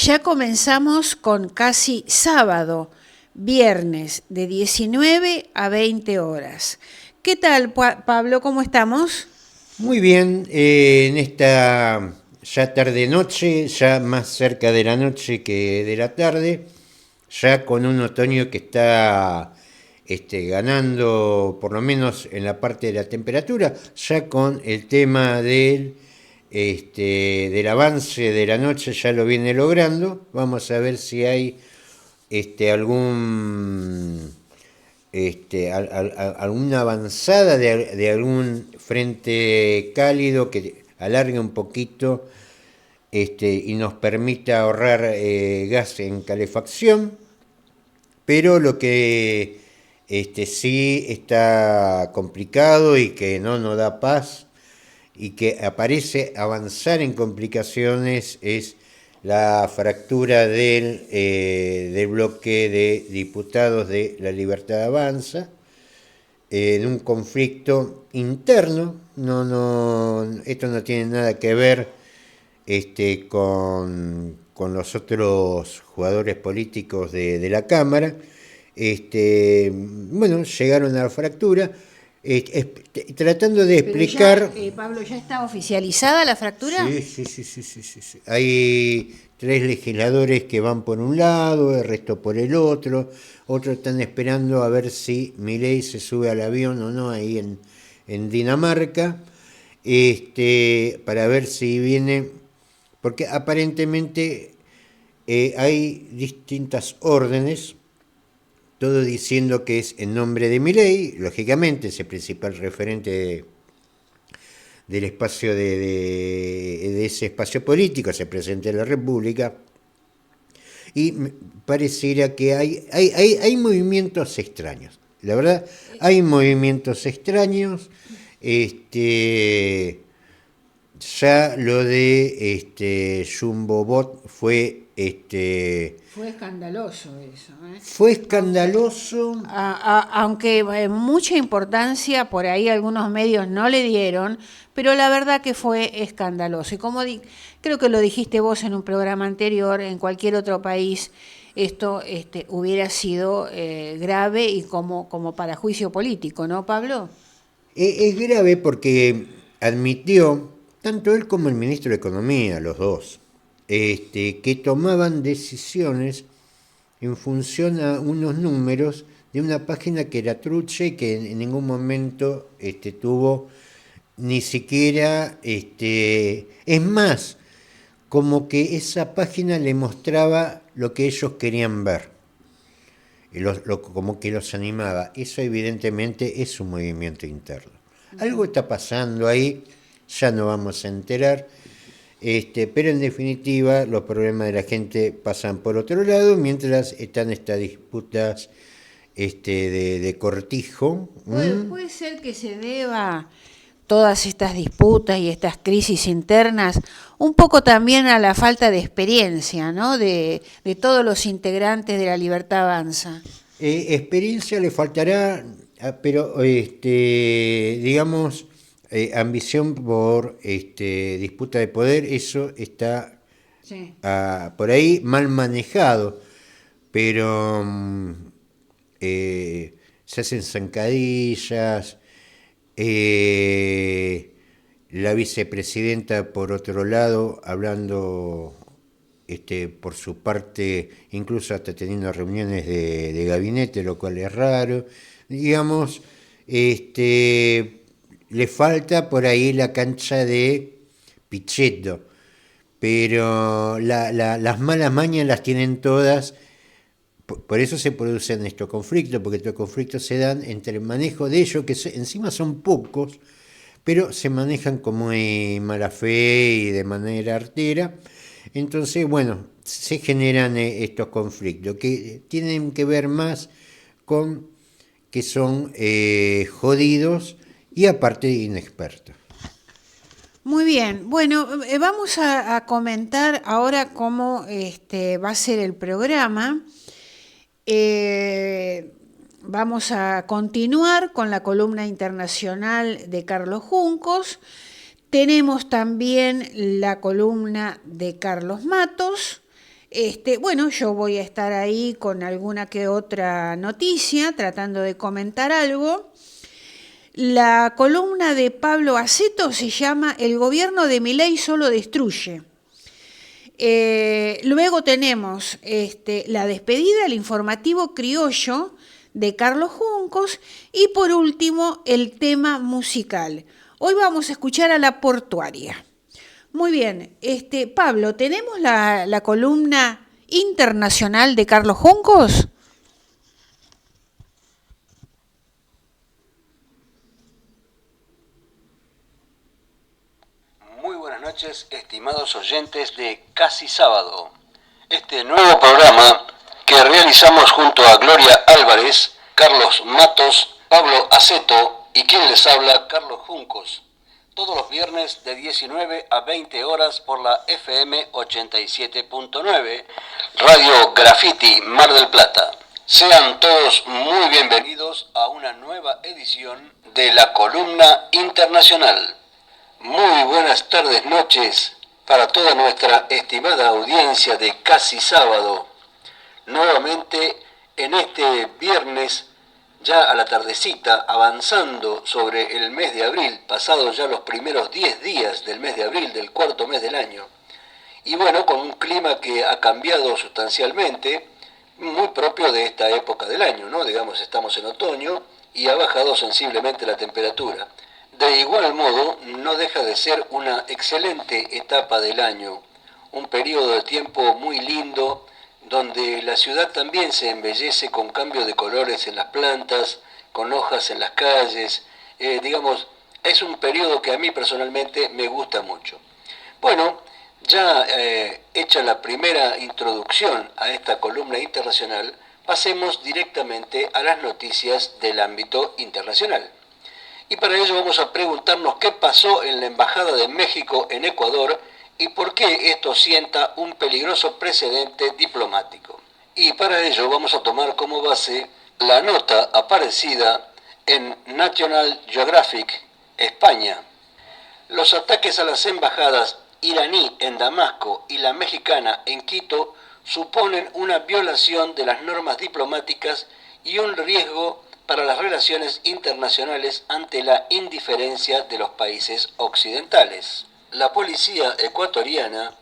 Ya comenzamos con casi sábado, viernes de 19 a 20 horas. ¿Qué tal, Pablo? ¿Cómo estamos? Muy bien, en esta ya tarde-noche, ya más cerca de la noche que de la tarde, ya con un otoño que está ganando, por lo menos en la parte de la temperatura, ya con el tema del avance de la noche ya lo viene logrando. Vamos a ver si hay algún alguna avanzada de algún frente cálido que alargue un poquito y nos permita ahorrar gas en calefacción, pero lo que sí está complicado y que no nos da paz y que aparece avanzar en complicaciones es la fractura del bloque de diputados de La Libertad Avanza, en un conflicto interno. Esto no tiene nada que ver con los otros jugadores políticos de la Cámara. Bueno, llegaron a la fractura, tratando de Pero ya, explicar. Pablo, ¿ya está oficializada la fractura? Sí, sí, sí, sí, sí, sí, sí. Hay tres legisladores que van por un lado, el resto por el otro. Otros están esperando a ver si Milei se sube al avión o no ahí en Dinamarca, para ver si viene, porque aparentemente hay distintas órdenes, todo diciendo que es en nombre de Milei, lógicamente es el principal referente del espacio de ese espacio político, se presenta en la República, y pareciera que hay movimientos extraños. La verdad, hay movimientos extraños. Ya lo de Jumbo Bot Fue escandaloso eso, ¿eh? fue Aunque, escandaloso. aunque mucha importancia por ahí algunos medios no le dieron, pero la verdad que fue escandaloso. Y como creo que lo dijiste vos en un programa anterior, en cualquier otro país esto hubiera sido grave y como para juicio político, ¿no, Pablo? Es grave porque admitió, tanto él como el ministro de Economía, los dos, que tomaban decisiones en función a unos números de una página que era trucha y que en ningún momento tuvo ni siquiera, es más, como que esa página le mostraba lo que ellos querían ver, como que los animaba. Eso evidentemente es un movimiento interno. Algo está pasando ahí, ya no vamos a enterar, pero en definitiva los problemas de la gente pasan por otro lado, mientras están estas disputas de cortijo. Puede ser que se deba todas estas disputas y estas crisis internas un poco también a la falta de experiencia, ¿no? De todos los integrantes de La Libertad Avanza. Experiencia le faltará, pero digamos, ambición por disputa de poder, eso está Sí. por ahí mal manejado, pero se hacen zancadillas. La vicepresidenta, por otro lado, hablando por su parte, incluso hasta teniendo reuniones de gabinete, lo cual es raro. Digamos, le falta por ahí la cancha de Pichetto, pero las malas mañas las tienen todas. Por eso se producen estos conflictos, porque estos conflictos se dan entre el manejo de ellos, que encima son pocos, pero se manejan con muy mala fe y de manera artera. Entonces, bueno, se generan estos conflictos que tienen que ver más con que son jodidos y aparte inexpertos. Muy bien, bueno, vamos a comentar ahora cómo va a ser el programa. Vamos a continuar con la columna internacional de Carlos Juncos. Tenemos también la columna de Carlos Matos, Bueno, yo voy a estar ahí con alguna que otra noticia, tratando de comentar algo. La columna de Pablo Aceto se llama El gobierno de Milei solo destruye. Luego tenemos la despedida, el informativo criollo de Carlos Juncos y por último el tema musical. Hoy vamos a escuchar a La Portuaria. Muy bien, Pablo, ¿tenemos la columna internacional de Carlos Juncos? Muy buenas noches, estimados oyentes de Casi Sábado. Este nuevo programa que realizamos junto a Gloria Álvarez, Carlos Matos, Pablo Aceto y quien les habla, Carlos Juncos. Todos los viernes de 19 a 20 horas por la FM 87.9, Radio Graffiti, Mar del Plata. Sean todos muy bienvenidos a una nueva edición de la Columna Internacional. Muy buenas tardes, noches para toda nuestra estimada audiencia de Casi Sábado. Nuevamente en este viernes, ya a la tardecita, avanzando sobre el mes de abril, pasados ya los primeros 10 días del mes de abril, del cuarto mes del año. Y bueno, con un clima que ha cambiado sustancialmente, muy propio de esta época del año, ¿no? Digamos, estamos en otoño y ha bajado sensiblemente la temperatura. De igual modo, no deja de ser una excelente etapa del año, un periodo de tiempo muy lindo, donde la ciudad también se embellece con cambio de colores en las plantas, con hojas en las calles, digamos, es un periodo que a mí personalmente me gusta mucho. Bueno, ya hecha la primera introducción a esta columna internacional, pasemos directamente a las noticias del ámbito internacional. Y para ello vamos a preguntarnos qué pasó en la Embajada de México en Ecuador y por qué esto sienta un peligroso precedente diplomático. Y para ello vamos a tomar como base la nota aparecida en National Geographic, España. Los ataques a las embajadas iraní en Damasco y la mexicana en Quito suponen una violación de las normas diplomáticas y un riesgo para las relaciones internacionales ante la indiferencia de los países occidentales. La policía ecuatoriana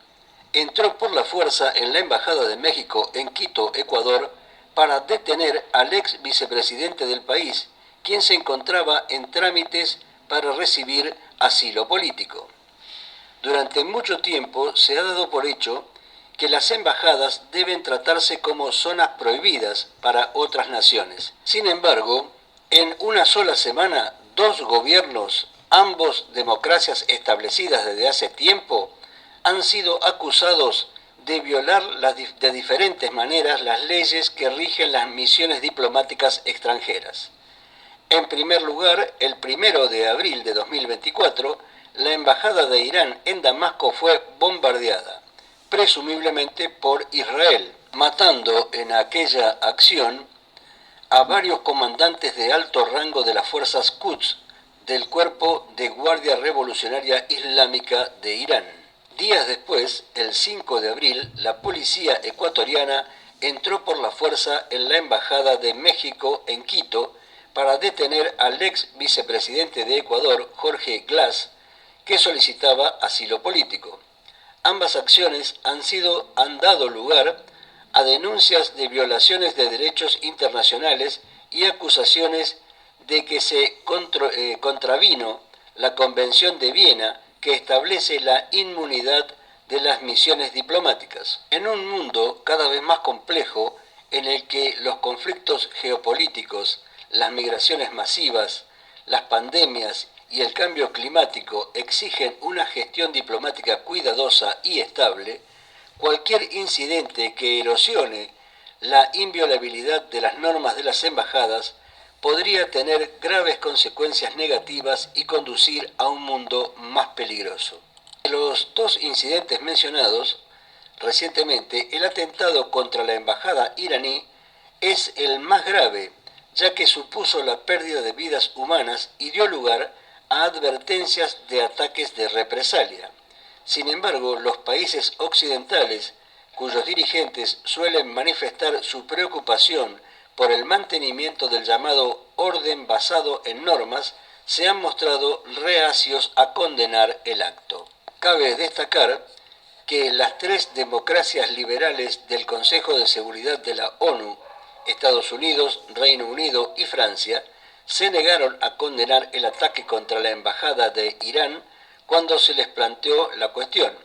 entró por la fuerza en la Embajada de México en Quito, Ecuador, para detener al ex vicepresidente del país, quien se encontraba en trámites para recibir asilo político. Durante mucho tiempo se ha dado por hecho que las embajadas deben tratarse como zonas prohibidas para otras naciones. Sin embargo, en una sola semana, dos gobiernos, ambos democracias establecidas desde hace tiempo, han sido acusados de violar de diferentes maneras las leyes que rigen las misiones diplomáticas extranjeras. En primer lugar, el 1 de abril de 2024, la embajada de Irán en Damasco fue bombardeada, presumiblemente por Israel, matando en aquella acción a varios comandantes de alto rango de las fuerzas Quds del Cuerpo de Guardia Revolucionaria Islámica de Irán. Días después, el 5 de abril, la policía ecuatoriana entró por la fuerza en la Embajada de México en Quito para detener al ex vicepresidente de Ecuador, Jorge Glass, que solicitaba asilo político. Ambas acciones han dado lugar a denuncias de violaciones de derechos internacionales y acusaciones de que se contravino la Convención de Viena que establece la inmunidad de las misiones diplomáticas. En un mundo cada vez más complejo en el que los conflictos geopolíticos, las migraciones masivas, las pandemias y el cambio climático exigen una gestión diplomática cuidadosa y estable, cualquier incidente que erosione la inviolabilidad de las normas de las embajadas podría tener graves consecuencias negativas y conducir a un mundo más peligroso. De los dos incidentes mencionados recientemente, el atentado contra la embajada iraní es el más grave, ya que supuso la pérdida de vidas humanas y dio lugar a advertencias de ataques de represalia. Sin embargo, los países occidentales cuyos dirigentes suelen manifestar su preocupación por el mantenimiento del llamado orden basado en normas, se han mostrado reacios a condenar el acto. Cabe destacar que las 3 democracias liberales del Consejo de Seguridad de la ONU, Estados Unidos, Reino Unido y Francia, se negaron a condenar el ataque contra la embajada de Irán cuando se les planteó la cuestión.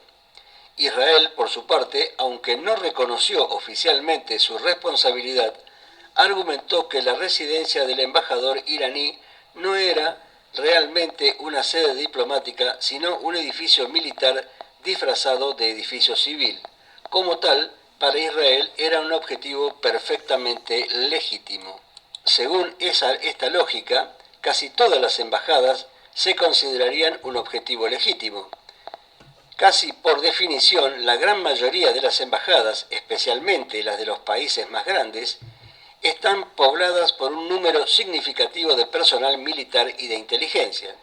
Israel, por su parte, aunque no reconoció oficialmente su responsabilidad, argumentó que la residencia del embajador iraní no era realmente una sede diplomática, sino un edificio militar disfrazado de edificio civil. Como tal, para Israel era un objetivo perfectamente legítimo. Según esta lógica, casi todas las embajadas se considerarían un objetivo legítimo. Casi por definición, la gran mayoría de las embajadas, especialmente las de los países más grandes, están pobladas por un número significativo de personal militar y de inteligencia.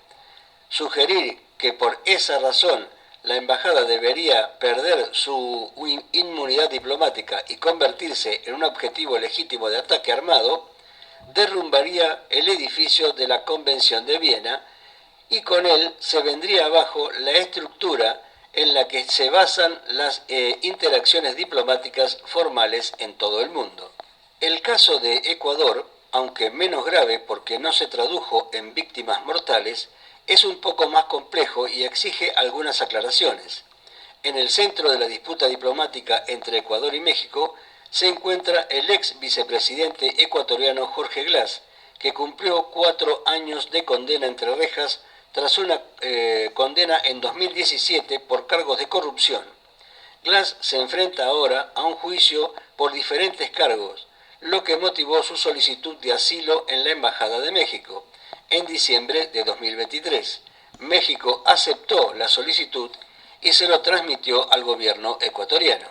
Sugerir que por esa razón la embajada debería perder su inmunidad diplomática y convertirse en un objetivo legítimo de ataque armado, derrumbaría el edificio de la Convención de Viena y con él se vendría abajo la estructura en la que se basan las interacciones diplomáticas formales en todo el mundo. El caso de Ecuador, aunque menos grave porque no se tradujo en víctimas mortales, es un poco más complejo y exige algunas aclaraciones. En el centro de la disputa diplomática entre Ecuador y México se encuentra el ex vicepresidente ecuatoriano Jorge Glass, que cumplió 4 años de condena entre rejas tras una condena en 2017 por cargos de corrupción. Glass se enfrenta ahora a un juicio por diferentes cargos, lo que motivó su solicitud de asilo en la Embajada de México. En diciembre de 2023, México aceptó la solicitud y se lo transmitió al gobierno ecuatoriano.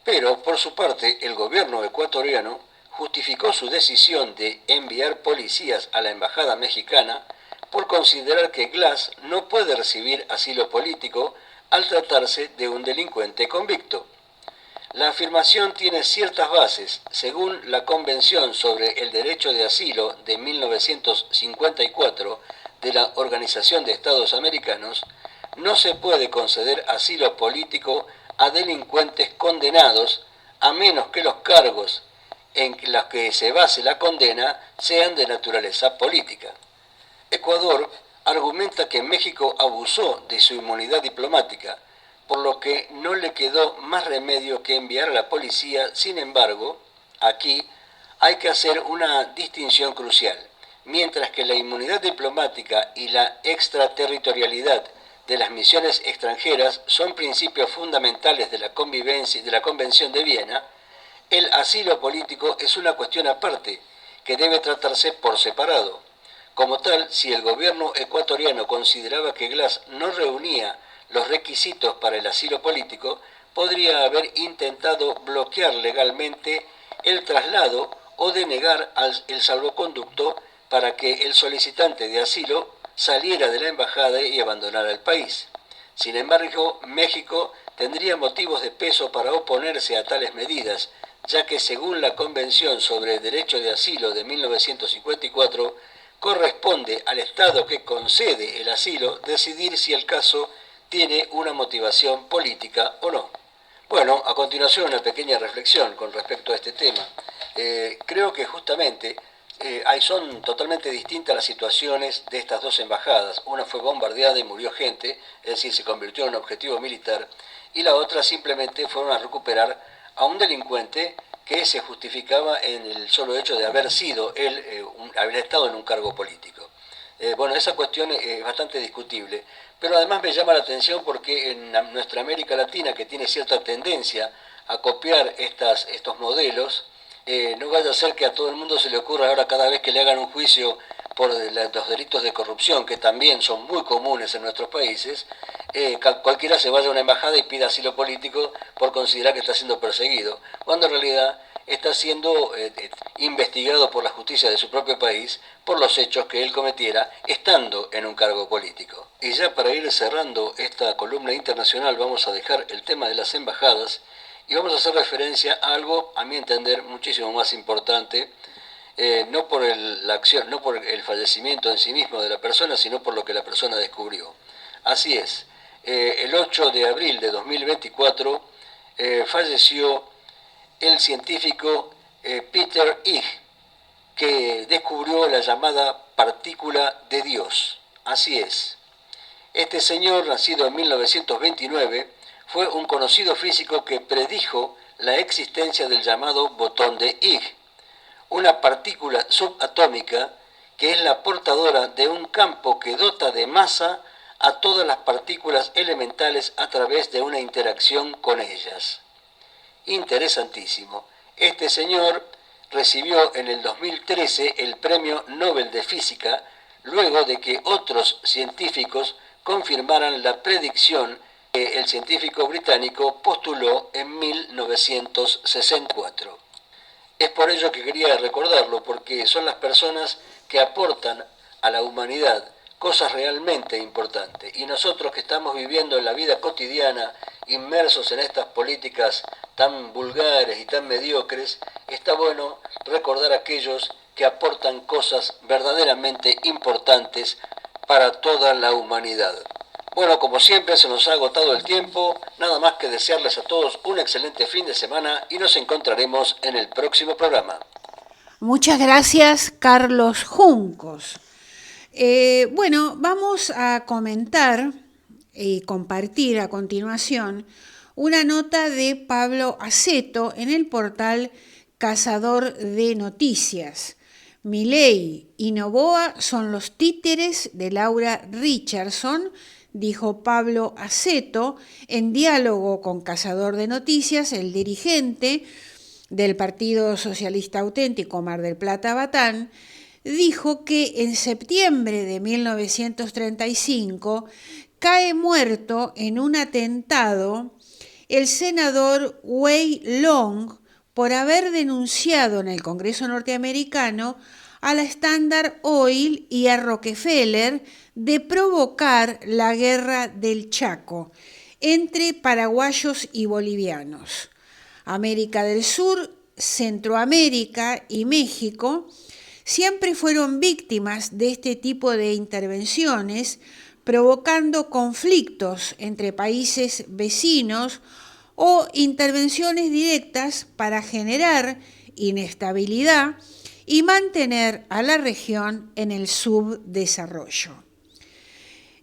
Pero, por su parte, el gobierno ecuatoriano justificó su decisión de enviar policías a la embajada mexicana por considerar que Glass no puede recibir asilo político al tratarse de un delincuente convicto. La afirmación tiene ciertas bases. Según la Convención sobre el Derecho de Asilo de 1954 de la Organización de Estados Americanos, no se puede conceder asilo político a delincuentes condenados a menos que los cargos en los que se base la condena sean de naturaleza política. Ecuador argumenta que México abusó de su inmunidad diplomática, por lo que no le quedó más remedio que enviar a la policía. Sin embargo, aquí hay que hacer una distinción crucial. Mientras que la inmunidad diplomática y la extraterritorialidad de las misiones extranjeras son principios fundamentales de la convivencia y de la Convención de Viena, el asilo político es una cuestión aparte que debe tratarse por separado. Como tal, si el gobierno ecuatoriano consideraba que Glass no reunía los requisitos para el asilo político, podría haber intentado bloquear legalmente el traslado o denegar el salvoconducto para que el solicitante de asilo saliera de la embajada y abandonara el país. Sin embargo, México tendría motivos de peso para oponerse a tales medidas, ya que según la Convención sobre el Derecho de Asilo de 1954, corresponde al Estado que concede el asilo decidir si el caso tiene una motivación política o no. Bueno, a continuación una pequeña reflexión con respecto a este tema. Creo que justamente son totalmente distintas las situaciones de estas dos embajadas. Una fue bombardeada y murió gente, es decir, se convirtió en un objetivo militar, y la otra simplemente fueron a recuperar a un delincuente que se justificaba en el solo hecho de haber sido él, haber estado en un cargo político. Bueno, esa cuestión es bastante discutible, pero además me llama la atención porque en nuestra América Latina, que tiene cierta tendencia a copiar estos modelos, no vaya a ser que a todo el mundo se le ocurra ahora cada vez que le hagan un juicio por los delitos de corrupción, que también son muy comunes en nuestros países, cualquiera se vaya a una embajada y pida asilo político por considerar que está siendo perseguido, cuando en realidad está siendo investigado por la justicia de su propio país por los hechos que él cometiera estando en un cargo político. Y ya para ir cerrando esta columna internacional vamos a dejar el tema de las embajadas Y vamos a hacer referencia a algo, a mi entender, muchísimo más importante, no por la acción, no por el fallecimiento en sí mismo de la persona, sino por lo que la persona descubrió. Así es, el 8 de abril de 2024 falleció el científico Peter Ig, que descubrió la llamada partícula de Dios. Así es. Este señor, nacido en 1929, fue un conocido físico que predijo la existencia del llamado botón de Ig, una partícula subatómica que es la portadora de un campo que dota de masa a todas las partículas elementales a través de una interacción con ellas. Interesantísimo. Este señor recibió en el 2013 el Premio Nobel de Física luego de que otros científicos confirmaran la predicción que el científico británico postuló en 1964. Es por ello que quería recordarlo, porque son las personas que aportan a la humanidad cosas realmente importantes. Y nosotros que estamos viviendo en la vida cotidiana, inmersos en estas políticas tan vulgares y tan mediocres, está bueno recordar a aquellos que aportan cosas verdaderamente importantes para toda la humanidad. Bueno, como siempre se nos ha agotado el tiempo, nada más que desearles a todos un excelente fin de semana y nos encontraremos en el próximo programa. Muchas gracias, Carlos Juncos. Bueno, vamos a comentar y compartir a continuación una nota de Pablo Aceto en el portal Cazador de Noticias. Milei y Noboa son los títeres de Laura Richardson, dijo Pablo Aceto en diálogo con Cazador de Noticias, el dirigente del Partido Socialista Auténtico Mar del Plata-Batán, dijo que en septiembre de 1935 cae muerto en un atentado el senador Huey Long por haber denunciado en el Congreso norteamericano a la Standard Oil y a Rockefeller de provocar la guerra del Chaco entre paraguayos y bolivianos. América del Sur, Centroamérica y México siempre fueron víctimas de este tipo de intervenciones, provocando conflictos entre países vecinos o intervenciones directas para generar inestabilidad y mantener a la región en el subdesarrollo.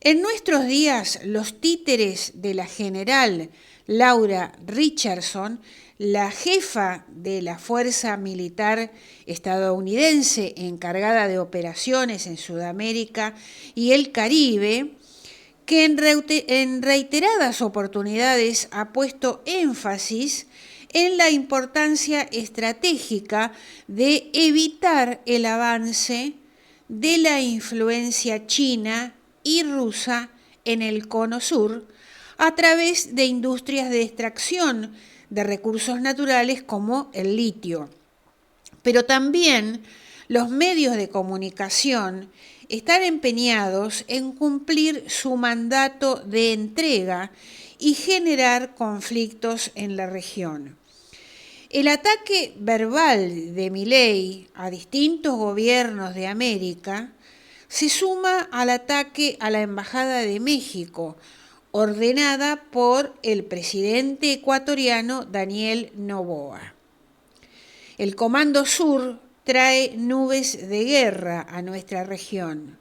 En nuestros días, los títeres de la general Laura Richardson, la jefa de la Fuerza Militar estadounidense encargada de operaciones en Sudamérica y el Caribe, que en reiteradas oportunidades ha puesto énfasis en la importancia estratégica de evitar el avance de la influencia china y rusa en el Cono Sur a través de industrias de extracción de recursos naturales como el litio. Pero también los medios de comunicación están empeñados en cumplir su mandato de entrega y generar conflictos en la región. El ataque verbal de Milei a distintos gobiernos de América se suma al ataque a la Embajada de México, ordenada por el presidente ecuatoriano Daniel Noboa. El Comando Sur trae nubes de guerra a nuestra región.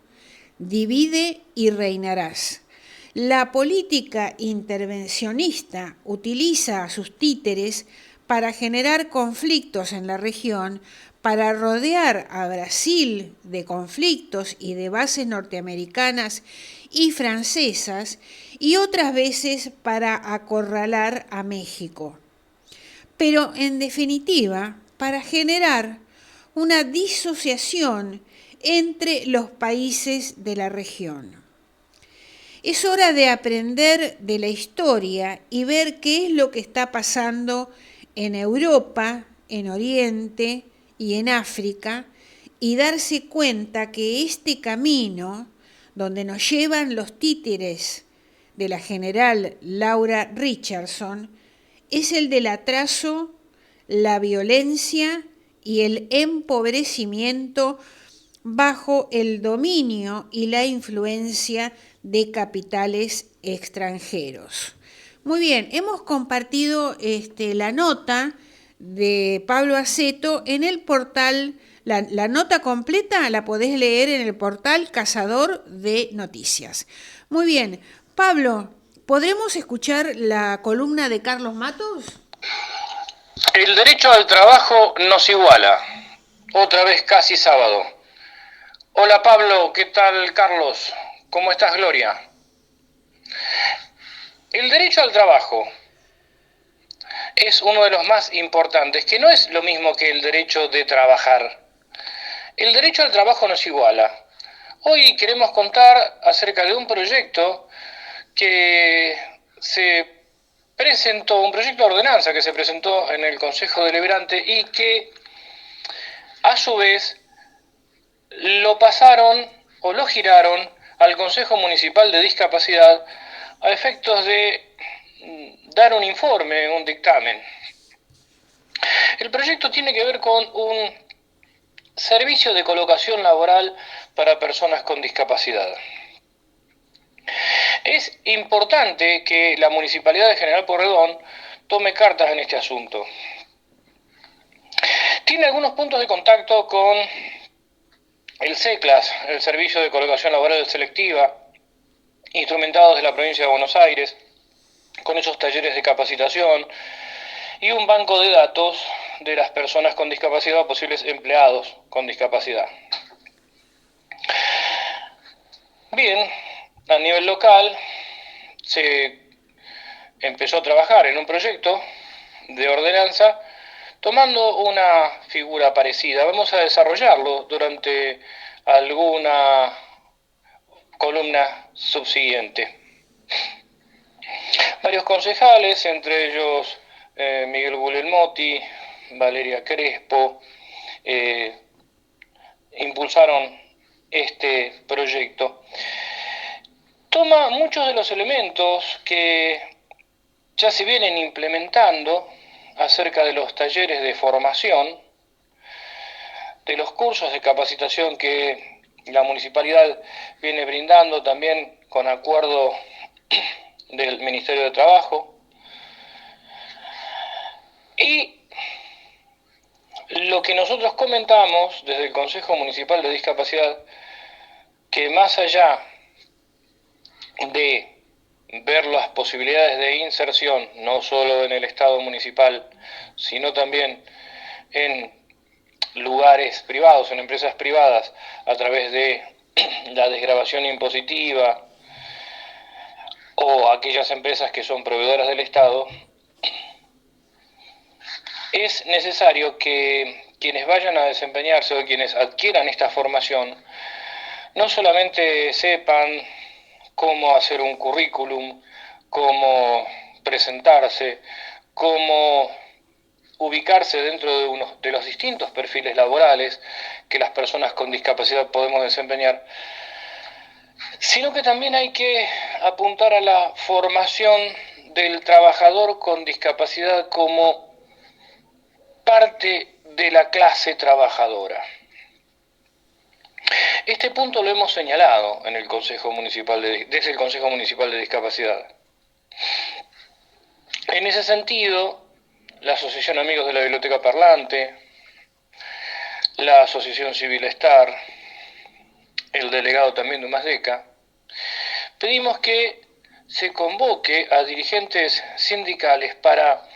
Divide y reinarás. La política intervencionista utiliza a sus títeres para generar conflictos en la región, para rodear a Brasil de conflictos y de bases norteamericanas y francesas, y otras veces para acorralar a México. Pero, en definitiva, para generar una disociación entre los países de la región. Es hora de aprender de la historia y ver qué es lo que está pasando en Europa, en Oriente y en África, y darse cuenta que este camino, donde nos llevan los títeres de la general Laura Richardson, es el del atraso, la violencia y el empobrecimiento bajo el dominio y la influencia de capitales extranjeros. Muy bien, hemos compartido la nota de Pablo Aceto en el portal, la nota completa la podés leer en el portal Cazador de Noticias. Muy bien, Pablo, ¿podremos escuchar la columna de Carlos Matos? El derecho al trabajo nos iguala. Otra vez casi sábado. Hola Pablo, ¿qué tal Carlos? ¿Cómo estás Gloria? El derecho al trabajo es uno de los más importantes, que no es lo mismo que el derecho de trabajar. El derecho al trabajo nos iguala. Hoy queremos contar acerca de un proyecto que se presentó, un proyecto de ordenanza que se presentó en el Consejo Deliberante y que a su vez lo pasaron o lo giraron al Consejo Municipal de Discapacidad a efectos de dar un informe, un dictamen. El proyecto tiene que ver con un servicio de colocación laboral para personas con discapacidad. Es importante que la Municipalidad de General Porredón tome cartas en este asunto. Tiene algunos puntos de contacto con el CECLAS, el Servicio de Colocación Laboral Selectiva, instrumentados de la provincia de Buenos Aires, con esos talleres de capacitación y un banco de datos de las personas con discapacidad o posibles empleados con discapacidad. Bien, a nivel local se empezó a trabajar en un proyecto de ordenanza tomando una figura parecida. Vamos a desarrollarlo durante alguna columna subsiguiente. Varios concejales, entre ellos Miguel Guglielmotti, Valeria Crespo, impulsaron este proyecto. Toma muchos de los elementos que ya se vienen implementando acerca de los talleres de formación, de los cursos de capacitación que la municipalidad viene brindando también con acuerdo del Ministerio de Trabajo. Y lo que nosotros comentamos desde el Consejo Municipal de Discapacidad, que más allá de ver las posibilidades de inserción, no solo en el Estado municipal, sino también en lugares privados, en empresas privadas, a través de la desgravación impositiva o aquellas empresas que son proveedoras del Estado, es necesario que quienes vayan a desempeñarse o quienes adquieran esta formación no solamente sepan cómo hacer un currículum, cómo presentarse, cómo ubicarse dentro de los distintos perfiles laborales que las personas con discapacidad podemos desempeñar, sino que también hay que apuntar a la formación del trabajador con discapacidad como parte de la clase trabajadora. Este punto lo hemos señalado en el Consejo Municipal desde el Consejo Municipal de Discapacidad. En ese sentido, la Asociación Amigos de la Biblioteca Parlante, la Asociación Civil Star, el delegado también de UMASDECA, pedimos que se convoque a dirigentes sindicales para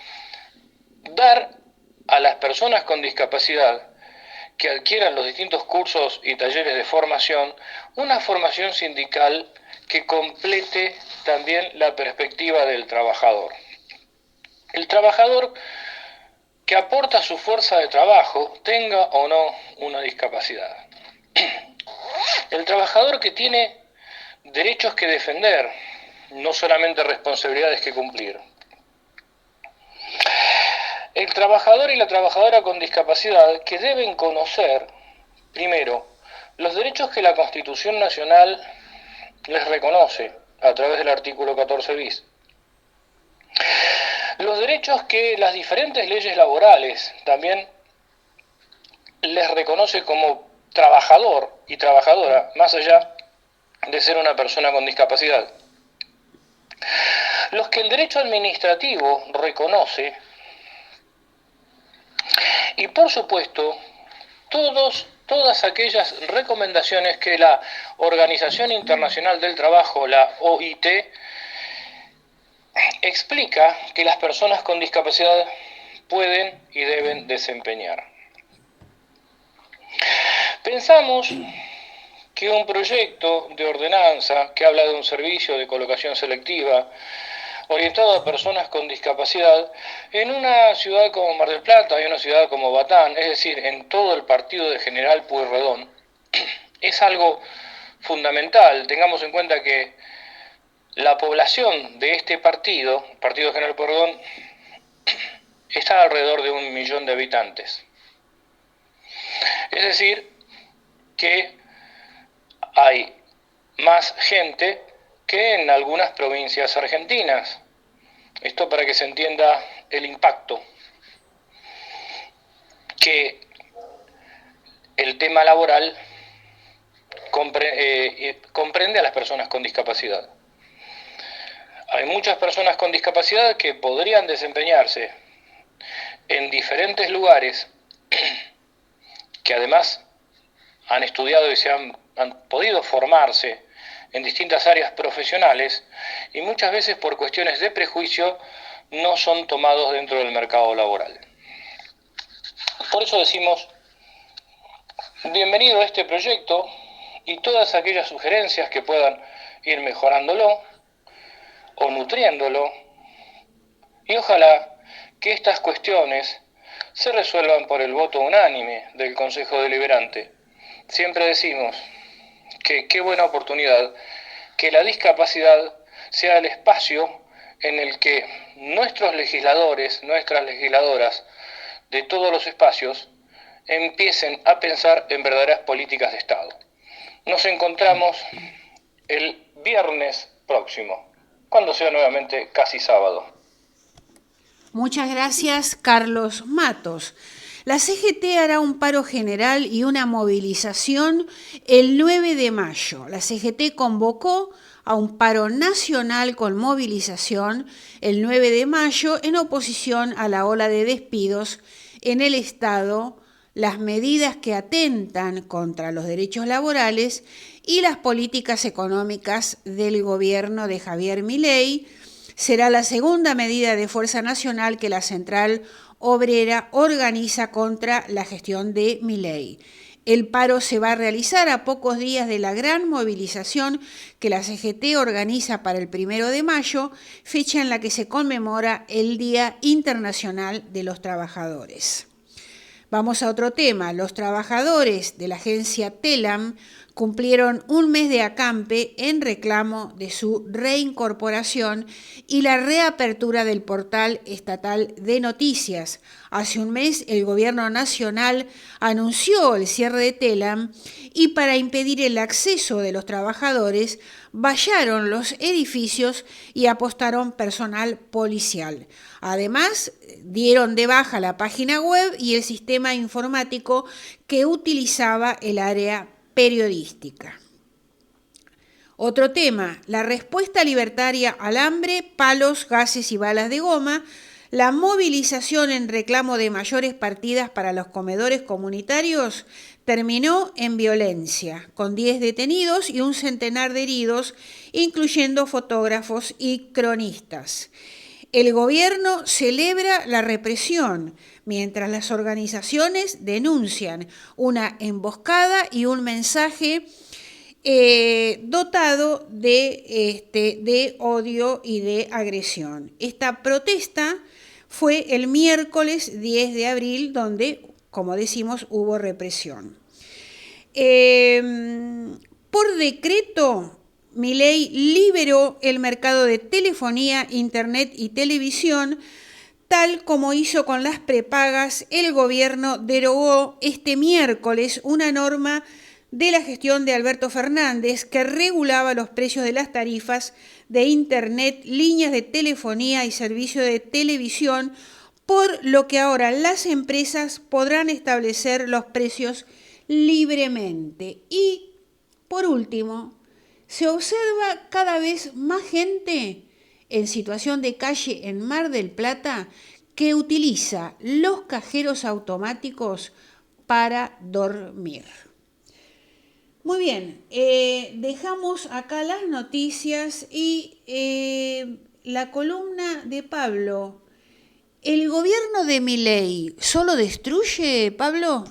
dar a las personas con discapacidad que adquieran los distintos cursos y talleres de formación, una formación sindical que complete también la perspectiva del trabajador. El trabajador que aporta su fuerza de trabajo, tenga o no una discapacidad. El trabajador que tiene derechos que defender, no solamente responsabilidades que cumplir. El trabajador y la trabajadora con discapacidad que deben conocer, primero, los derechos que la Constitución Nacional les reconoce a través del artículo 14 bis. Los derechos que las diferentes leyes laborales también les reconoce como trabajador y trabajadora, más allá de ser una persona con discapacidad. Los que el derecho administrativo reconoce, y por supuesto todas aquellas recomendaciones que la Organización Internacional del Trabajo, la OIT, explica que las personas con discapacidad pueden y deben desempeñar. Pensamos que un proyecto de ordenanza que habla de un servicio de colocación selectiva orientado a personas con discapacidad en una ciudad como Mar del Plata y una ciudad como Batán, es decir, en todo el partido de General Pueyrredón, es algo fundamental. Tengamos en cuenta que la población de este partido de General Pueyrredón, está alrededor de 1 millón de habitantes. Es decir, que hay más gente que en algunas provincias argentinas. Esto para que se entienda el impacto que el tema laboral comprende a las personas con discapacidad. Hay muchas personas con discapacidad que podrían desempeñarse en diferentes lugares, que además han estudiado y han podido formarse en distintas áreas profesionales, y muchas veces por cuestiones de prejuicio no son tomados dentro del mercado laboral. Por eso decimos, bienvenido a este proyecto y todas aquellas sugerencias que puedan ir mejorándolo o nutriéndolo, y ojalá que estas cuestiones se resuelvan por el voto unánime del Consejo Deliberante. Siempre decimos que qué buena oportunidad que la discapacidad sea el espacio en el que nuestros legisladores, nuestras legisladoras de todos los espacios empiecen a pensar en verdaderas políticas de Estado. Nos encontramos el viernes próximo, cuando sea nuevamente casi sábado. Muchas gracias, Carlos Matos. La CGT hará un paro general y una movilización el 9 de mayo. La CGT convocó a un paro nacional con movilización el 9 de mayo en oposición a la ola de despidos en el Estado, las medidas que atentan contra los derechos laborales y las políticas económicas del gobierno de Javier Milei. Será la segunda medida de fuerza nacional que la Central Obrera organiza contra la gestión de Milei. El paro se va a realizar a pocos días de la gran movilización que la CGT organiza para el 1 de mayo, fecha en la que se conmemora el Día Internacional de los Trabajadores. Vamos a otro tema. Los trabajadores de la agencia Telam cumplieron un mes de acampe en reclamo de su reincorporación y la reapertura del portal estatal de noticias. Hace un mes el gobierno nacional anunció el cierre de Telam y para impedir el acceso de los trabajadores vallaron los edificios y apostaron personal policial. Además, dieron de baja la página web y el sistema informático que utilizaba el área periodística. Otro tema, la respuesta libertaria al hambre, palos, gases y balas de goma, la movilización en reclamo de mayores partidas para los comedores comunitarios terminó en violencia, con 10 detenidos y un centenar de heridos, incluyendo fotógrafos y cronistas. El gobierno celebra la represión, mientras las organizaciones denuncian una emboscada y un mensaje dotado de odio y de agresión. Esta protesta fue el miércoles 10 de abril, donde, como decimos, hubo represión. Por decreto, Milei liberó el mercado de telefonía, internet y televisión. Tal como hizo con las prepagas, el gobierno derogó este miércoles una norma de la gestión de Alberto Fernández, que regulaba los precios de las tarifas de Internet, líneas de telefonía y servicio de televisión, por lo que ahora las empresas podrán establecer los precios libremente. Y, por último, se observa cada vez más gente en situación de calle en Mar del Plata que utiliza los cajeros automáticos para dormir. Muy bien, dejamos acá las noticias y la columna de Pablo. ¿El gobierno de Milei solo destruye, Pablo?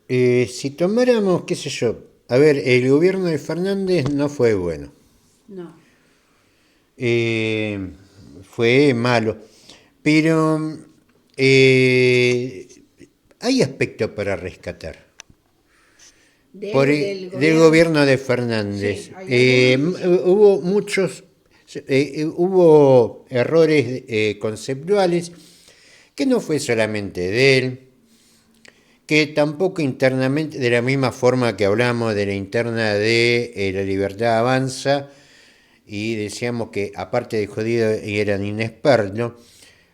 Si tomáramos, qué sé yo, a ver, el gobierno de Fernández no fue bueno. No. Fue malo. Pero hay aspectos para rescatar. Del gobierno de Fernández. Sí, hubo muchos, hubo errores conceptuales, que no fue solamente de él, que tampoco internamente, de la misma forma que hablamos de la interna de La Libertad Avanza, y decíamos que aparte de jodido eran inexpertos,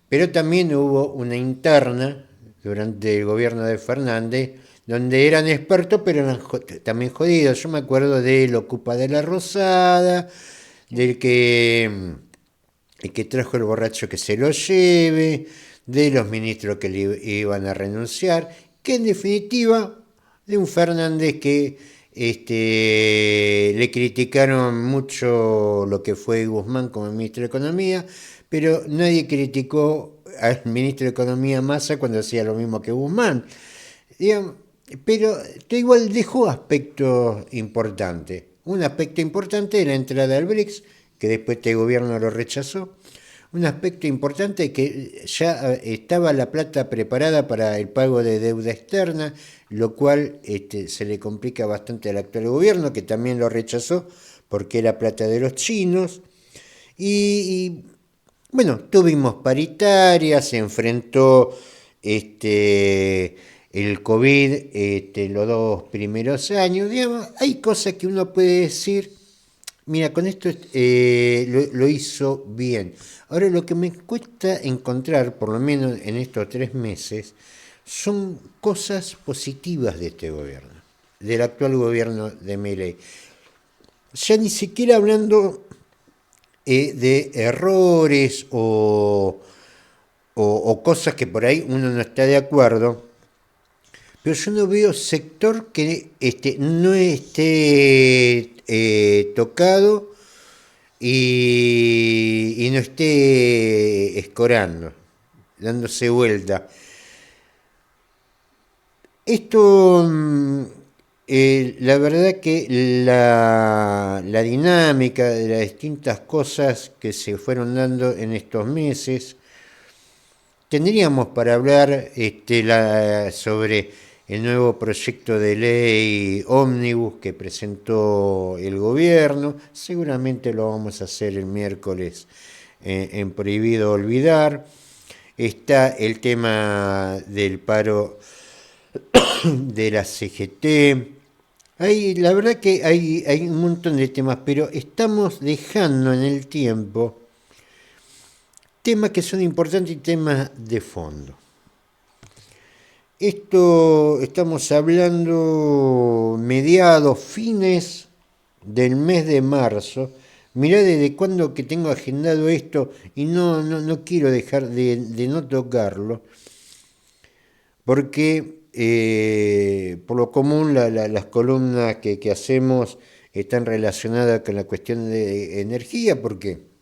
pero también hubo una interna durante el gobierno de Fernández, donde eran expertos, pero eran también jodidos. Yo me acuerdo del Ocupa de la Rosada, el que trajo el borracho que se lo lleve, de los ministros que le iban a renunciar, que en definitiva, de un Fernández que le criticaron mucho lo que fue Guzmán como ministro de Economía, pero nadie criticó al ministro de Economía Massa cuando hacía lo mismo que Guzmán. Digamos, pero igual dejó aspectos importantes. Un aspecto importante es la entrada al BRICS, que después este gobierno lo rechazó. Un aspecto importante es que ya estaba la plata preparada para el pago de deuda externa, lo cual se le complica bastante al actual gobierno, que también lo rechazó porque era plata de los chinos. Y bueno, tuvimos paritarias, se enfrentó el COVID los 2 primeros años. Digamos, hay cosas que uno puede decir, mira, con esto lo hizo bien. Ahora, lo que me cuesta encontrar, por lo menos en estos 3 meses, son cosas positivas de este gobierno, del actual gobierno de Milei. Ya ni siquiera hablando de errores o cosas que por ahí uno no está de acuerdo, pero yo no veo sector que no esté tocado y no esté escorando, dándose vuelta. Esto, la verdad que la dinámica de las distintas cosas que se fueron dando en estos meses, tendríamos para hablar sobre el nuevo proyecto de ley ómnibus que presentó el gobierno. Seguramente lo vamos a hacer el miércoles en Prohibido Olvidar. Está el tema del paro de la CGT. La verdad que hay un montón de temas, pero estamos dejando en el tiempo temas que son importantes y temas de fondo. Esto estamos hablando mediados, fines del mes de marzo. Mirá desde cuándo que tengo agendado esto y no quiero dejar de no tocarlo, porque por lo común las columnas que hacemos están relacionadas con la cuestión de energía, porque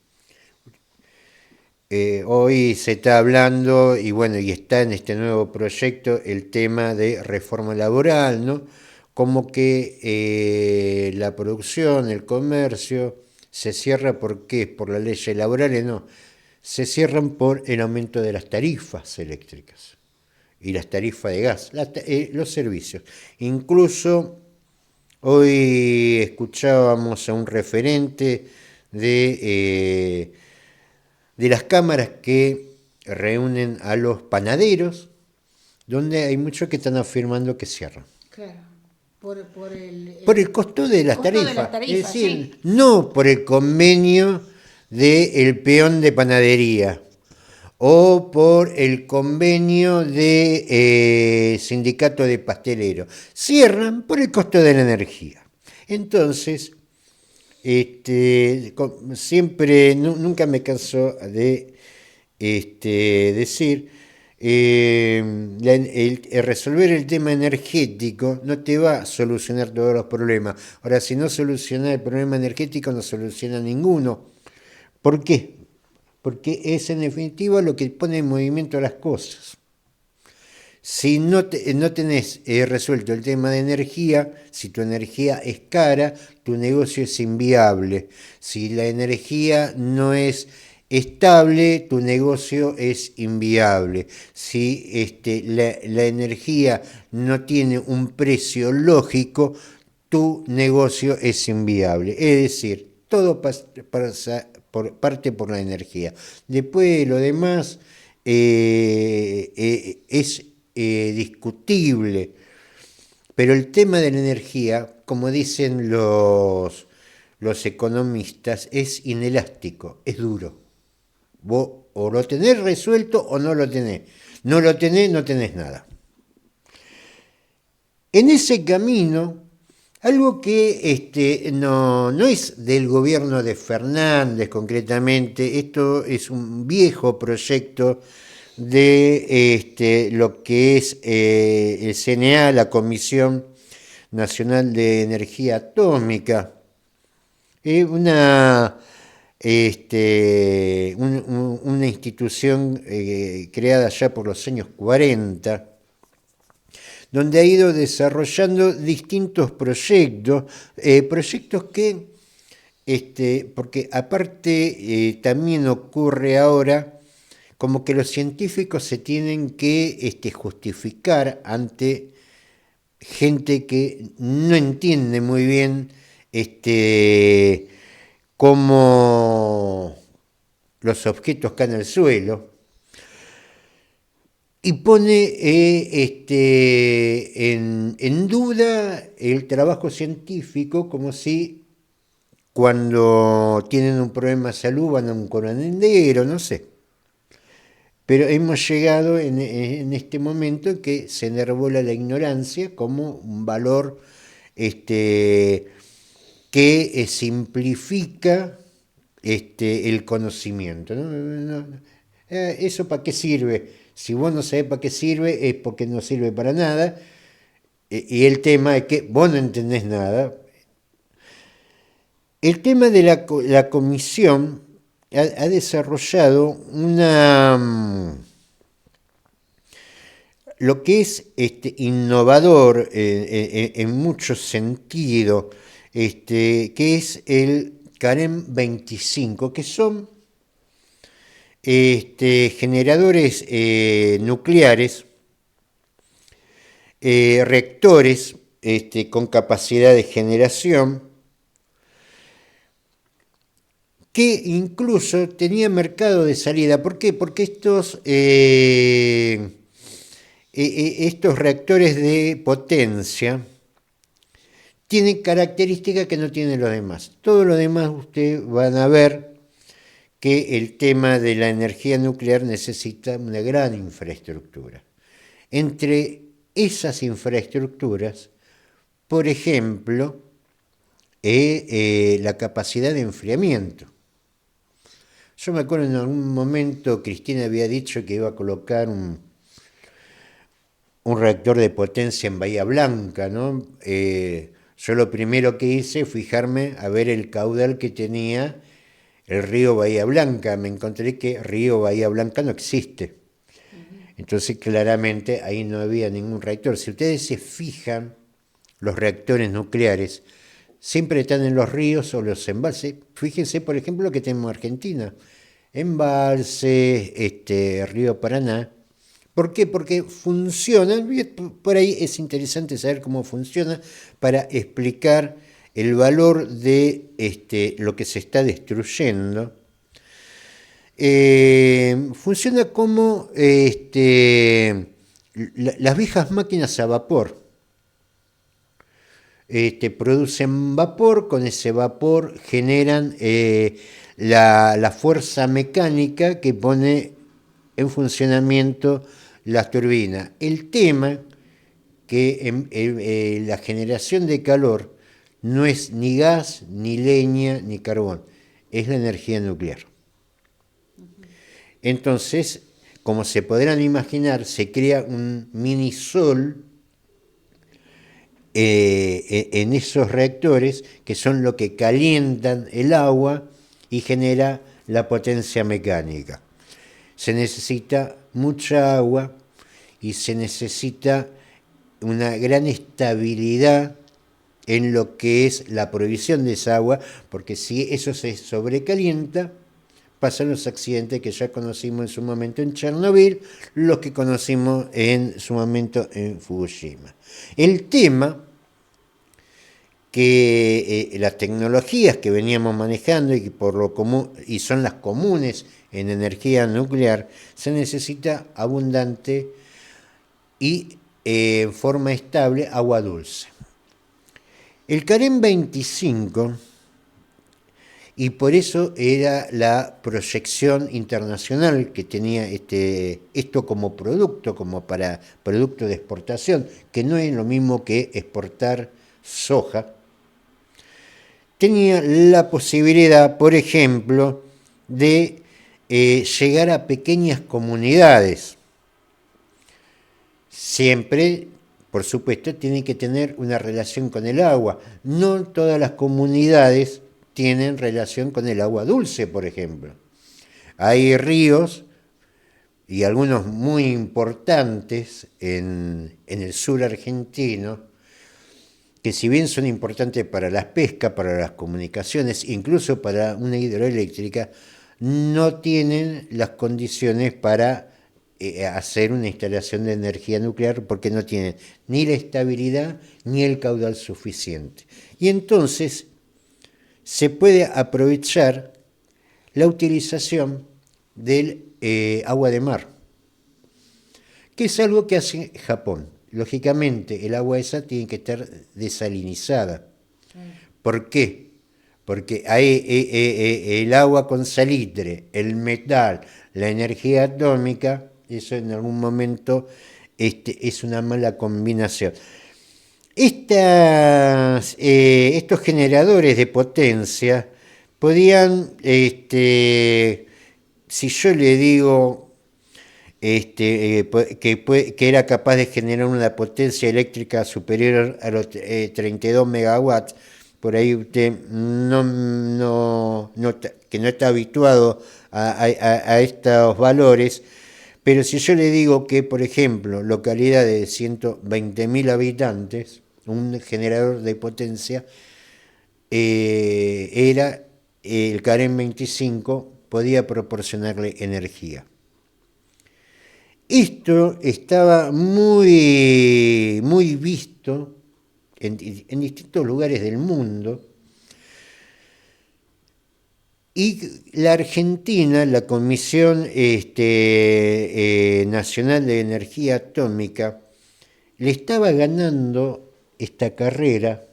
hoy se está hablando, y bueno, y está en este nuevo proyecto el tema de reforma laboral, ¿no? Como que la producción, el comercio, se cierra ¿por qué? Por las leyes laborales, no. Se cierran por el aumento de las tarifas eléctricas y las tarifas de gas, los servicios. Incluso hoy escuchábamos a un referente de las cámaras que reúnen a los panaderos, donde hay muchos que están afirmando que cierran. Claro. Por el costo de las costo de tarifas. las tarifas, Es decir, sí. no por el convenio del peón de panadería o por el convenio de sindicato de pasteleros. Cierran por el costo de la energía. Entonces, siempre, nunca me canso de decir, el resolver el tema energético no te va a solucionar todos los problemas. Ahora, si no soluciona el problema energético, no soluciona ninguno. ¿Por qué? Porque es en definitiva lo que pone en movimiento las cosas. Si no tenés resuelto el tema de energía, si tu energía es cara, tu negocio es inviable. Si la energía no es estable, tu negocio es inviable. Si la energía no tiene un precio lógico, tu negocio es inviable. Es decir, todo parte por la energía. Después lo demás es discutible, pero el tema de la energía, como dicen los economistas, es inelástico, es duro. Vos o lo tenés resuelto o no lo tenés. No lo tenés, no tenés nada. En ese camino, algo que no es del gobierno de Fernández concretamente, esto es un viejo proyecto de lo que es el CNA, la Comisión Nacional de Energía Atómica. Una institución creada ya por los años 40, donde ha ido desarrollando distintos proyectos, proyectos que, porque aparte también ocurre ahora, como que los científicos se tienen que justificar ante gente que no entiende muy bien cómo los objetos caen al suelo, y pone en duda el trabajo científico, como si cuando tienen un problema de salud van a un curandero, no sé. Pero hemos llegado en este momento en que se enarbola la ignorancia como un valor que simplifica el conocimiento, ¿no? ¿Eso para qué sirve? Si vos no sabés para qué sirve, es porque no sirve para nada. Y el tema es que vos no entendés nada. El tema de la comisión ha desarrollado lo que es innovador en muchos sentidos, que es el CAREM 25, que son generadores nucleares, reactores con capacidad de generación, que incluso tenía mercado de salida. ¿Por qué? Porque estos reactores de potencia tienen características que no tienen los demás. Todo lo demás ustedes van a ver que el tema de la energía nuclear necesita una gran infraestructura. Entre esas infraestructuras, por ejemplo, la capacidad de enfriamiento. Yo me acuerdo en algún momento Cristina había dicho que iba a colocar un reactor de potencia en Bahía Blanca, ¿no? Yo lo primero que hice fue fijarme a ver el caudal que tenía el río Bahía Blanca. Me encontré que río Bahía Blanca no existe. Entonces claramente ahí no había ningún reactor. Si ustedes se fijan, los reactores nucleares siempre están en los ríos o los embalses. Fíjense, por ejemplo, que tenemos Argentina. Embalse, río Paraná. ¿Por qué? Porque funciona. Por ahí es interesante saber cómo funciona para explicar el valor de lo que se está destruyendo. Funciona como las viejas máquinas a vapor. Producen vapor, con ese vapor generan la fuerza mecánica que pone en funcionamiento las turbinas. El tema que la generación de calor no es ni gas, ni leña, ni carbón, es la energía nuclear. Entonces, como se podrán imaginar, se crea un mini sol en esos reactores, que son lo que calientan el agua y genera la potencia mecánica. Se necesita mucha agua y se necesita una gran estabilidad en lo que es la provisión de esa agua, porque si eso se sobrecalienta, pasan los accidentes que ya conocimos en su momento en Chernobyl, los que conocimos en su momento en Fukushima. El tema que las tecnologías que veníamos manejando y por lo común, y son las comunes en energía nuclear, se necesita abundante y en forma estable agua dulce. El CAREN 25, y por eso era la proyección internacional que tenía esto como producto, como para producto de exportación, que no es lo mismo que exportar soja, tenía la posibilidad, por ejemplo, de llegar a pequeñas comunidades. Siempre, por supuesto, tiene que tener una relación con el agua. No todas las comunidades tienen relación con el agua dulce, por ejemplo. Hay ríos, y algunos muy importantes en el sur argentino, que si bien son importantes para las pescas, para las comunicaciones, incluso para una hidroeléctrica, no tienen las condiciones para hacer una instalación de energía nuclear, porque no tienen ni la estabilidad ni el caudal suficiente. Y entonces se puede aprovechar la utilización del agua de mar, que es algo que hace Japón. Lógicamente, el agua esa tiene que estar desalinizada. ¿Por qué? Porque el agua con salitre, el metal, la energía atómica, eso en algún momento es una mala combinación. Estos generadores de potencia podían, si yo le digo que era capaz de generar una potencia eléctrica superior a los 32 megawatts, por ahí usted que no está habituado a estos valores, pero si yo le digo que, por ejemplo, localidades de 120.000 habitantes, un generador de potencia, era el CAREN 25, podía proporcionarle energía. Esto estaba muy, muy visto en distintos lugares del mundo, y la Argentina, la Comisión Nacional de Energía Atómica, le estaba ganando esta carrera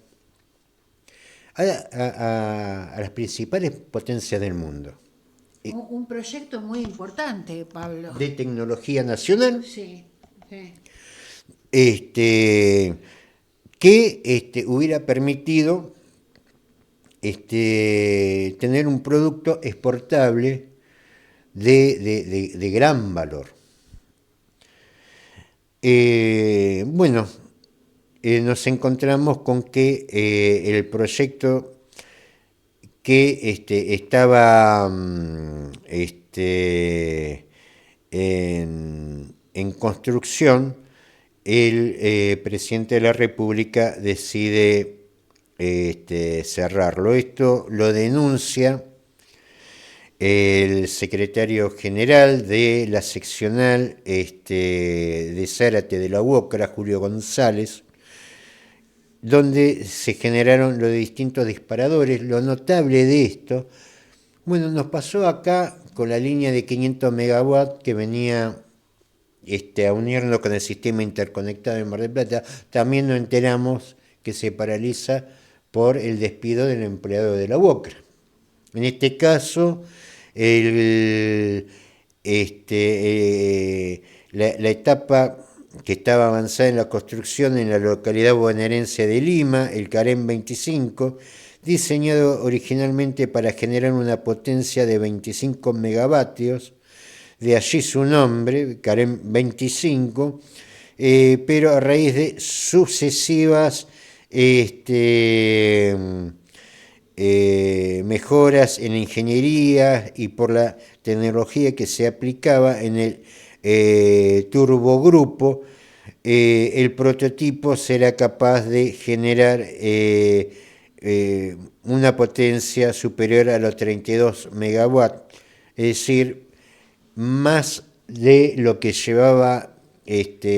a las principales potencias del mundo. Un proyecto muy importante, Pablo. De tecnología nacional. Sí, sí. Que hubiera permitido tener un producto exportable de gran valor. Nos encontramos con que el proyecto que estaba en construcción, el presidente de la República decide cerrarlo. Esto lo denuncia el secretario general de la seccional de Zárate de la UOCRA, Julio González, donde se generaron los distintos disparadores. Lo notable de esto, nos pasó acá con la línea de 500 megawatts que venía a unirnos con el sistema interconectado de Mar del Plata, también nos enteramos que se paraliza por el despido del empleado de la UOCRA. En este caso, la etapa que estaba avanzada en la construcción en la localidad bonaerense de Lima, el CAREM 25, diseñado originalmente para generar una potencia de 25 megavatios, de allí su nombre, CAREM 25, pero a raíz de sucesivas mejoras en la ingeniería y por la tecnología que se aplicaba en el turbogrupo, el prototipo será capaz de generar una potencia superior a los 32 megawatts, es decir, más de lo que llevaba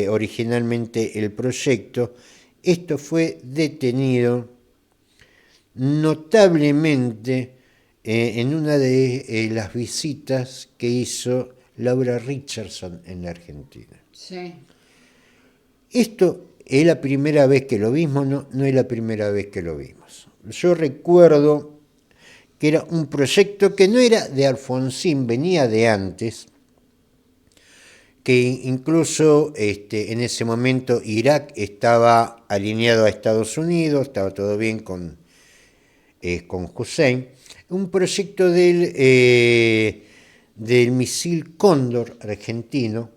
originalmente el proyecto. Esto fue detenido notablemente en una de las visitas que hizo Laura Richardson en la Argentina. Sí. Esto es la primera vez que lo vimos, no es la primera vez que lo vimos. Yo recuerdo que era un proyecto que no era de Alfonsín, venía de antes, que incluso en ese momento Irak estaba alineado a Estados Unidos, estaba todo bien con Hussein, un proyecto del misil Cóndor argentino,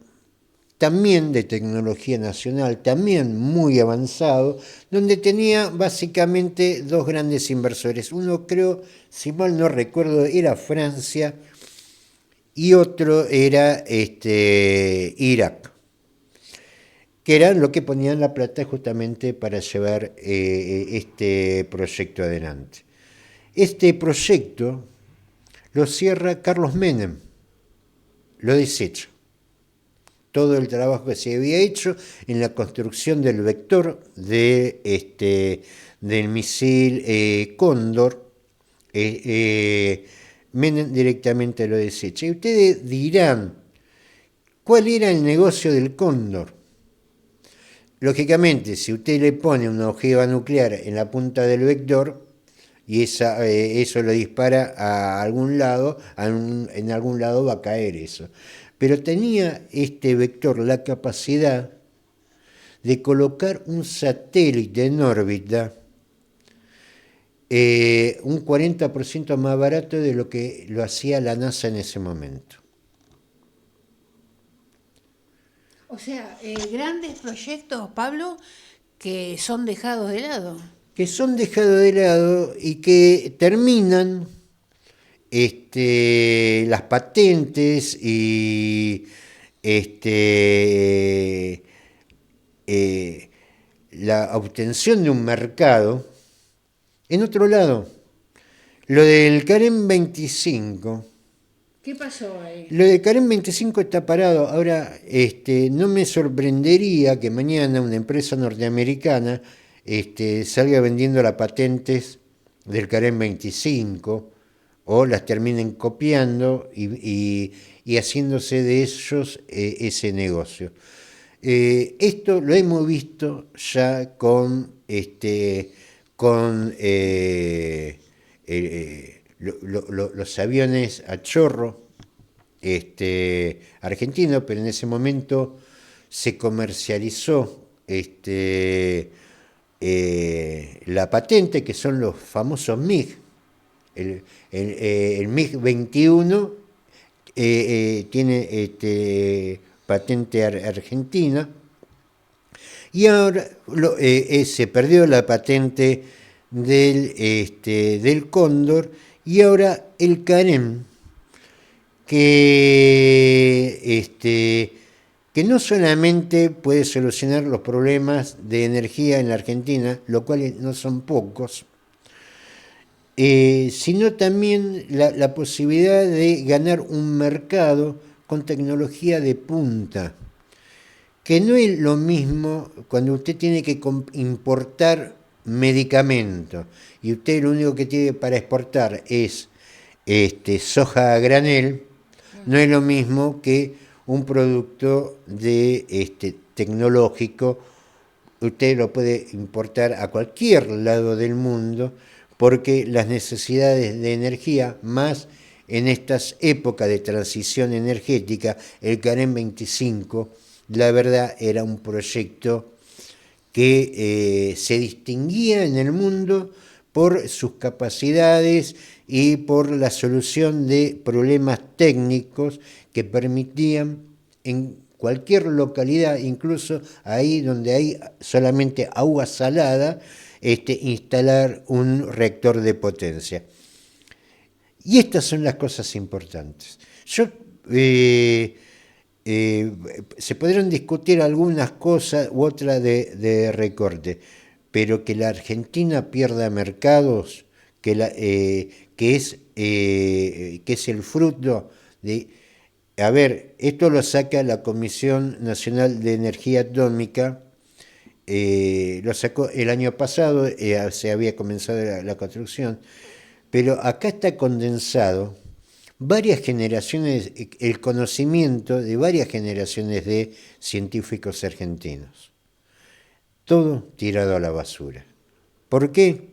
también de tecnología nacional, también muy avanzado, donde tenía básicamente dos grandes inversores. Uno, creo, si mal no recuerdo, era Francia y otro era Irak, que eran lo que ponían la plata justamente para llevar este proyecto adelante. Este proyecto lo cierra Carlos Menem, lo desecha. Todo el trabajo que se había hecho en la construcción del vector del misil Cóndor, Menem directamente lo desecha. Y ustedes dirán, ¿cuál era el negocio del Cóndor? Lógicamente, si usted le pone una ojiva nuclear en la punta del vector y eso lo dispara a algún lado, en algún lado va a caer eso. Pero tenía este vector la capacidad de colocar un satélite en órbita un 40% más barato de lo que lo hacía la NASA en ese momento. O sea, grandes proyectos, Pablo, que son dejados de lado. Que son dejados de lado y que terminan las patentes y la obtención de un mercado en otro lado. Lo del CAREM 25. ¿Qué pasó ahí? Lo de CAREM 25 está parado. Ahora, no me sorprendería que mañana una empresa norteamericana salga vendiendo las patentes del CAREM 25 o las terminen copiando y haciéndose de ellos ese negocio. Esto lo hemos visto ya con los aviones a chorro argentinos, pero en ese momento se comercializó la patente, que son los famosos MiG. El MiG 21 tiene patente argentina, y ahora se perdió la patente del Cóndor, y ahora el CAREM, que no solamente puede solucionar los problemas de energía en la Argentina, lo cual no son pocos, sino también la posibilidad de ganar un mercado con tecnología de punta, que no es lo mismo cuando usted tiene que importar medicamentos y usted lo único que tiene para exportar es soja a granel. No es lo mismo que un producto tecnológico. Usted lo puede importar a cualquier lado del mundo porque las necesidades de energía, más en estas épocas de transición energética, el CAREN 25, la verdad era un proyecto que se distinguía en el mundo por sus capacidades y por la solución de problemas técnicos que permitían en cualquier localidad, incluso ahí donde hay solamente agua salada, instalar un reactor de potencia. Y estas son las cosas importantes. Se podrán discutir algunas cosas u otras de recorte, pero que la Argentina pierda mercados, que es el fruto de... A ver, esto lo saca la Comisión Nacional de Energía Atómica, lo sacó el año pasado, se había comenzado la construcción, pero acá está condensado varias generaciones, el conocimiento de varias generaciones de científicos argentinos. Todo tirado a la basura. ¿Por qué?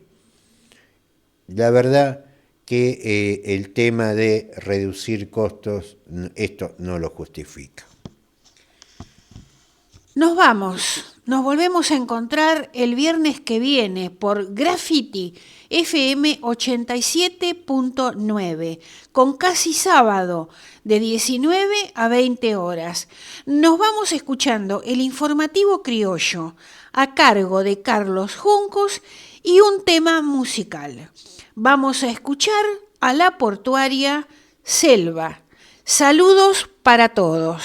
La verdad que el tema de reducir costos, esto no lo justifica. Nos vamos, nos volvemos a encontrar el viernes que viene por Graffiti FM 87.9, con Casi Sábado, de 19 a 20 horas. Nos vamos escuchando el informativo criollo, a cargo de Carlos Juncos, y un tema musical. Vamos a escuchar a la portuaria Selva. Saludos para todos.